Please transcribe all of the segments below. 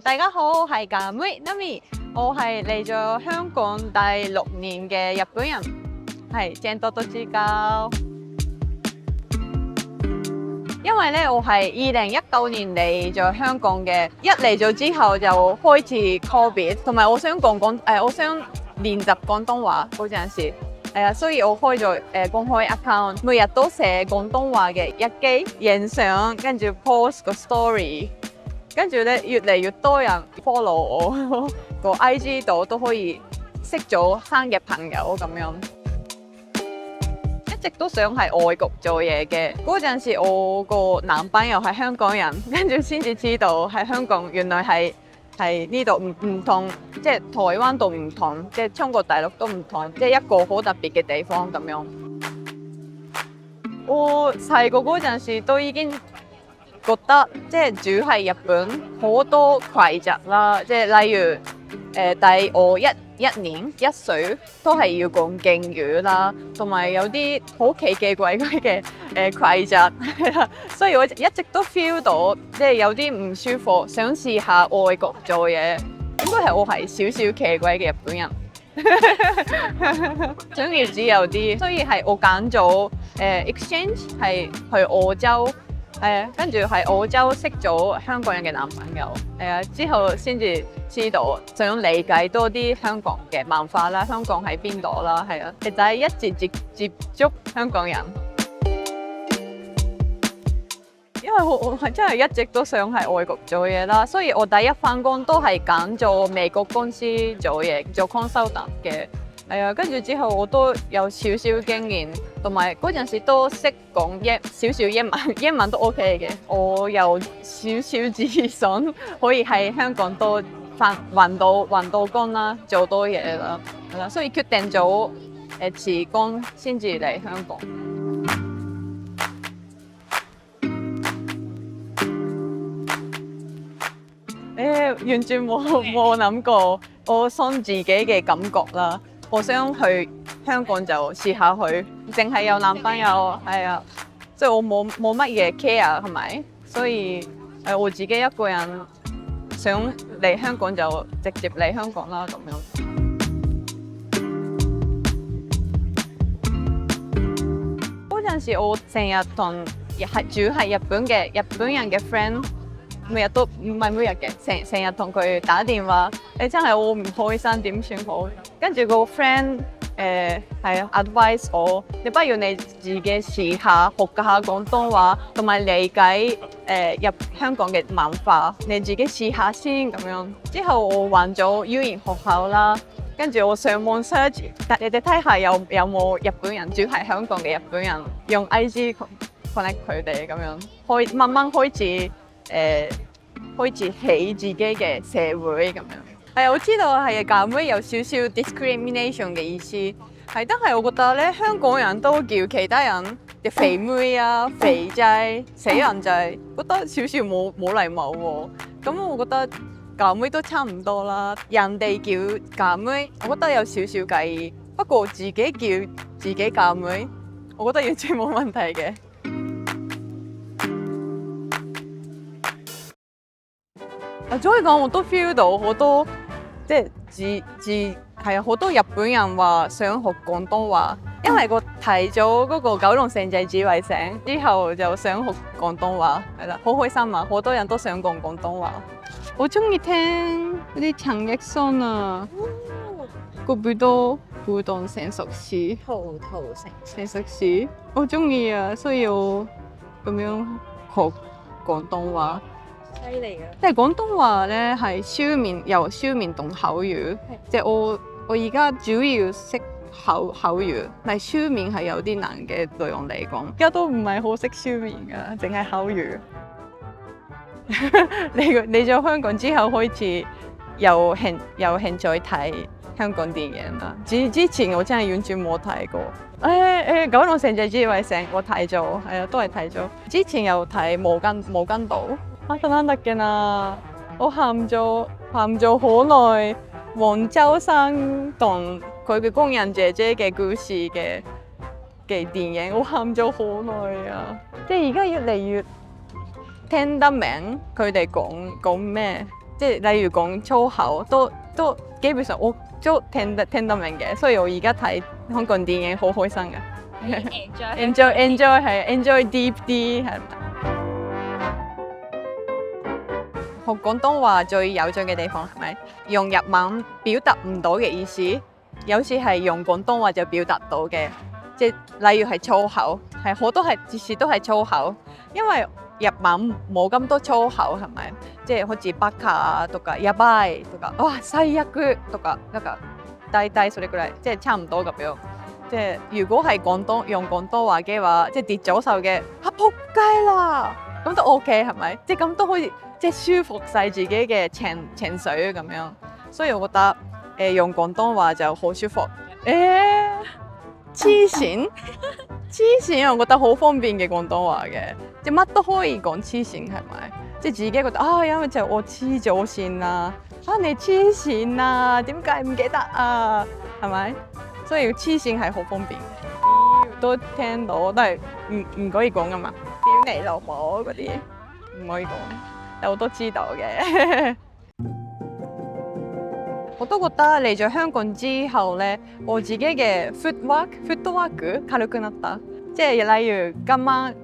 大家好，我係咖妹 Nami，我係嚟咗香港第6年嘅日本人，係請多多指教。因為咧，我係2019年嚟咗香港嘅，一嚟咗之後就開始 COVID，同埋我想我想練習廣東話嗰陣時。所以我開咗公開 account， 每日都寫廣東話嘅日記、影相，跟住 post 個 story， 跟住咧越嚟越多人 follow 我個 IG 度，都可以識咗新嘅朋友咁樣。一直都想喺外國做嘢嘅，嗰陣時我個男朋友係香港人，跟住先至知道喺香港原來係呢度唔同，即係台灣度唔同，即係中國大陸都唔同，即係一個好特別嘅地方咁樣。我細個嗰陣時都已經覺得，即係住喺日本好多規則啦，即係例如第我一年1歲都係要講敬語啦，同埋有啲好奇奇怪怪嘅規則，所以我一直都 feel 到即係有啲唔舒服，想試下外國做嘢。應該係我係少少奇怪嘅日本人，想要自由啲，所以係我揀咗exchange 係去澳洲。跟住喺澳洲識咗香港人嘅男朋友，之後先至知道想理解多啲香港嘅文化啦，香港喺邊度啦，就係一直接觸香港人，因為我係真係一直都想喺外國做嘢啦，所以我第一份工都係揀咗美國公司做嘢，做 consultant 嘅。跟住之後我都有少少經驗，同埋嗰陣時都識講少少英文都 OK 嘅。我有少少自信可以喺香港多揾到工啦，做多嘢啦，係啦，所以決定咗辭工先至嚟香港。完全冇諗過，我信自己嘅感覺啦。我想去香港就試下去，淨係有男朋友，即係我冇乜嘢 care 係咪？所以我自己一個人想嚟香港就直接嚟香港啦咁樣。嗰陣時我成日同住喺日本人嘅 friend。每日都唔係每日嘅，成日同佢打電話，真係我唔開心點算好？跟住個 friend advise 我，你不如你自己試下學下廣東話，同埋理解香港嘅文化，你自己試下先咁樣。之後我揾咗語言學校啦，跟住我上網 search， 你哋睇下有冇日本人住喺香港嘅日本人，用 IG connect 佢哋咁樣，慢慢開始。開始起自己嘅社會咁樣。我知道係咖妹有少少 discrimination 嘅意思，但係我覺得咧，香港人都叫其他人嘅肥妹啊、肥仔、死人仔，覺得少少冇禮貌喎。咁我覺得咖妹都差唔多啦，人哋叫咖妹，我覺得有少少介意。不過自己叫自己咖妹，我覺得完全冇問題嘅。所以講，我都 feel 到好多即係好多日本人話想學廣東話，因為我睇咗嗰個九龍城寨子衛城之後，就想學廣東話，係啦，好開心啊！好多人都想講廣東話。我中意聽嗰啲陳奕迅啊，個背都古董成熟史，葡萄成熟史，我中意啊，所以我咁樣學廣東話。犀利啊！即係廣東話咧，係由書面同口語。即係我而家主要識口語，但係書面係有啲難嘅，對我嚟講。而家都唔係好識書面㗎，淨係口語。你咗香港之後開始有興趣睇香港電影啦。之前我真係完全冇睇過。九龍城寨子衛城我睇咗，都係睇咗。之前有睇無間道。なんだっけな，我喊咗好耐，黃秋生同佢嘅工人姐姐嘅故事嘅電影，我喊咗好耐啊！即係而家越嚟越聽得明佢哋講咩，即係例如講粗口都基本上我都聽得明嘅，所以我而家睇香港電影好開心嘅。enjoy 係 enjoy deep 啲係咪？學廣東話最有趣嘅地方係咪？用日文表達唔到嘅意思，有時係用廣東話就表達到嘅。即係例如係粗口，係好多係次次都係粗口，因為日文冇咁多粗口係咪？即係好似バカとかやばいとか哇最悪とかなんか大體それくらい，即係差唔多咁樣。即係如果係用廣東話嘅話，即係跌咗手嘅仆街啦，咁都 OK 係咪？即係咁都可以即係舒服晒自己嘅情緒咁樣。所以我覺得用廣東話就好舒服。黐線，我覺得好方便嘅廣東話嘅，即係乜都可以講黐線係咪？即係自己覺得因為就我黐咗線啦，你黐線啦，點解唔記得啊？係咪？所以黐線係好方便嘅，都聽到都係唔可以講噶嘛，屌你老母嗰啲唔可以講，但我都知道嘅。我都覺得嚟咗香港之後咧，我自己嘅 footwork 軽くなった，即係例如今晚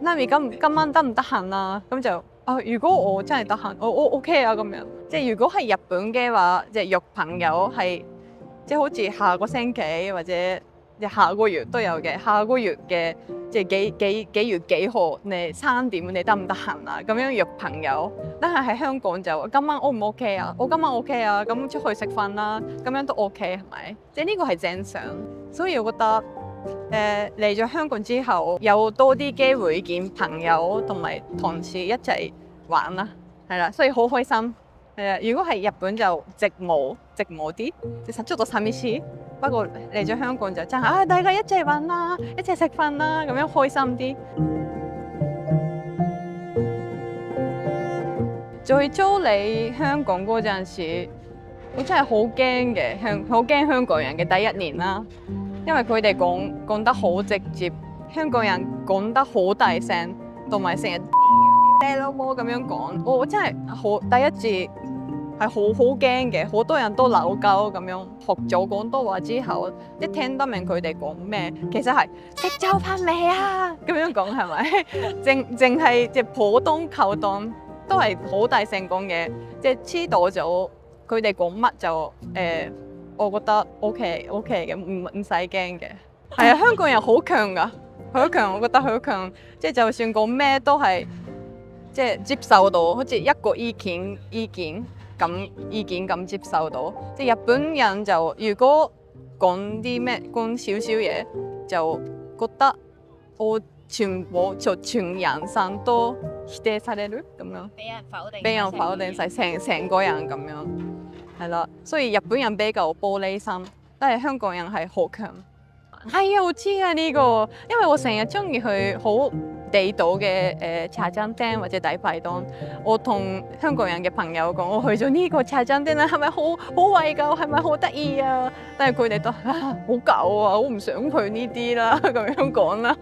Nami今晚得唔得閒啊？咁就如果我真係得閒，我 OK 啊咁樣。即係如果係日本嘅話，即係約朋友係即係好似下個星期或者下個月都有嘅。下個月嘅即係幾月幾號你3點你得唔得閒啊？咁樣約朋友。但係喺香港就今晚 O 唔 OK 啊？我今晚 OK 啊，咁出去食飯啦，咁樣都 OK 係咪？即係呢個係正常。所以我覺得嚟咗香港之後，有多啲機會見朋友同埋同事一齊玩啦，係啦，所以好開心。如果係日本就寂寞啲，即係ちょっと寂しい。不過嚟咗香港就真係大家一齊玩啦，一齊食飯啦，咁樣開心啲。最初嚟香港嗰陣時，我真係好驚嘅，好驚香港人嘅第一年啦，因為佢哋講得好直接，香港人講得好大聲，同埋成日屌你老母咁樣講，我真係第一次係好驚嘅，好多人都鬧交咁樣。學咗廣東話之後，即係聽得明佢哋講咩，其實係食咗飯未啊咁樣講係咪？淨係即係普通溝通都係好大聲講嘅，即係知道咗佢哋講乜就我覺得 OK 嘅，唔使驚嘅。係啊，香港人好強㗎，好強，我覺得好強，即係就算講咩都係即係接受到，好似一個意見咁接受到。即係日本人就如果講啲咩講少少嘢，就覺得我全人生都否定される咁樣，俾人否定晒成個人咁樣，係啦。所以日本人比較玻璃心，但係香港人係好強。係啊，我知啊呢個，因為我成日中意去好地道嘅茶餐廳或者大排檔。我同香港人嘅朋友講，我去咗呢個茶餐廳啦，係咪好懷舊？係咪好得意啊？但係佢哋都好舊啊，我唔想去呢啲啦，咁樣講啦。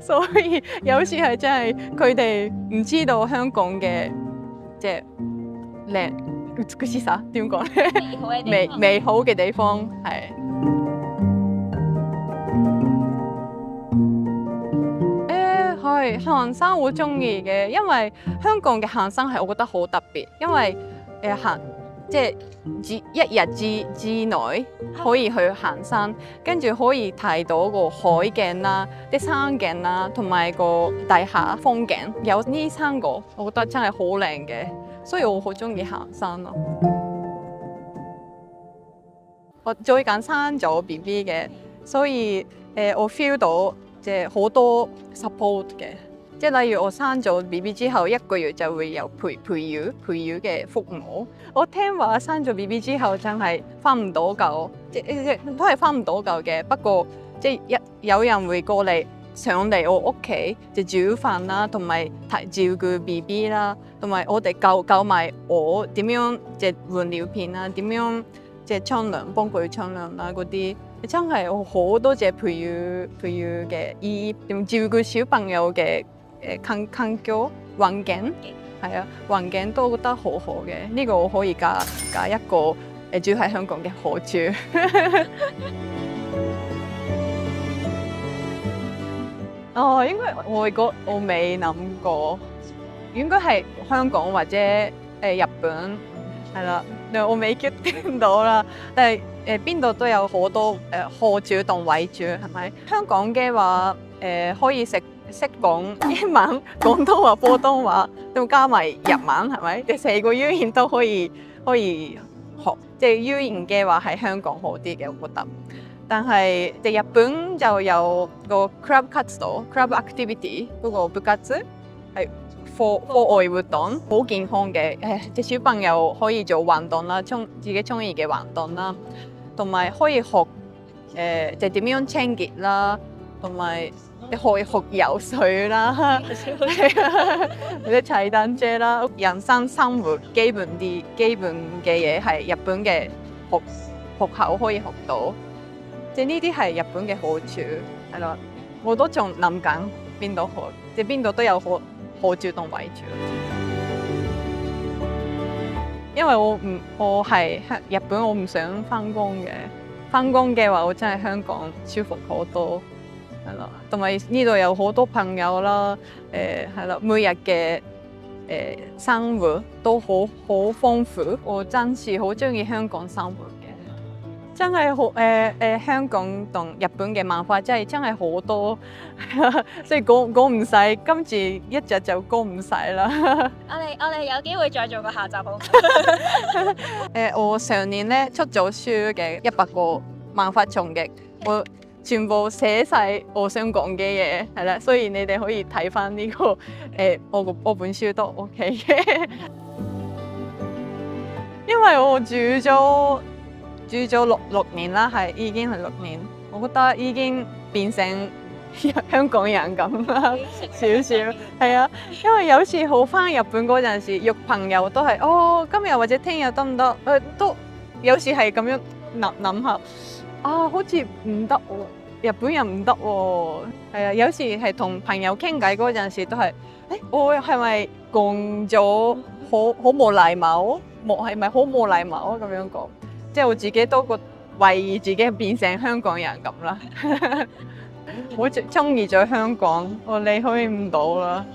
所以有時係真係佢哋唔知道香港嘅即係靚美しさ點講咧？美好嘅地方係。係行山好中意嘅，因為香港嘅行山係我覺得好特別，因為即係一日之內可以去行山，跟住可以睇到個海景啦、啲山景啦，同埋個大廈風景，有呢3個，我覺得真係好靚嘅，所以我好中意行山咯。我最近生咗 BB 嘅，所以我 feel 到。即係好多 support 嘅，即係例如我生咗 BB 之後1個月就會有陪乳嘅服務。我聽話生咗 BB 之後真係返唔到夠，即都係返唔到夠嘅。不過即係有人會過嚟上嚟我屋企就煮飯啦，同埋照顧 BB 啦，同埋我哋教埋我點樣即係換尿片啦，點樣即係沖涼幫佢沖涼啦嗰啲。真係我好多謝陪乳嘅照顧小朋友嘅環境係啊，環境都覺得好好嘅。呢個我可以加一個住喺香港嘅好處。哦，應該外國我未諗過，應該係香港或者日本係啦，我未決定到啦。但係邊度都有好多好處同壞處，係咪？香港嘅話可以識講英文、廣東話、普通話，都加埋日文，係咪？你四個語言都可以學，即係語言嘅話喺香港好啲嘅，我覺得。但係日本就有個 club 活動 club activity 嗰個部活係課外活動，好健康嘅。即小朋友可以做運動啦，自己中意嘅運動啦，同埋可以學就點樣清潔啦，同埋可以學游水啦，或者踩單車啦，人生活基本嘅嘢係日本嘅學校可以學到。即係呢啲係日本嘅好處，係咯，我都仲諗緊邊度好，即係邊度都有好處同壞處。因為我係日本，我唔想返工嘅。返工嘅話，我真係香港舒服好多，係咯。同埋呢度有好多朋友啦，係咯，每日嘅生活都好豐富。我真係好中意香港生活。真係好香港同日本嘅文化真係好多，即係講唔晒，今次一日就講唔晒啦。我哋有機會再做個下集好。我上年咧出咗書嘅100個文化衝擊，我全部寫晒我想講嘅嘢，係啦，所以你哋可以睇翻呢個我本書都 OK 嘅。因為我住咗六年啦，已經係6年，我覺得已經變成香港人咁啦，少少係啊。因為有時好返日本嗰陣時，約朋友都係今日或者聽日得唔得？都有時係咁樣諗下，好似唔得喎，日本人唔得喎。係啊，有時係同朋友傾偈嗰陣時都係，我係咪講咗好冇禮貌？係咪好冇禮貌咁樣講？即係我自己都懷疑自己變成香港人咁啦，我中意咗香港，我離開唔到啦。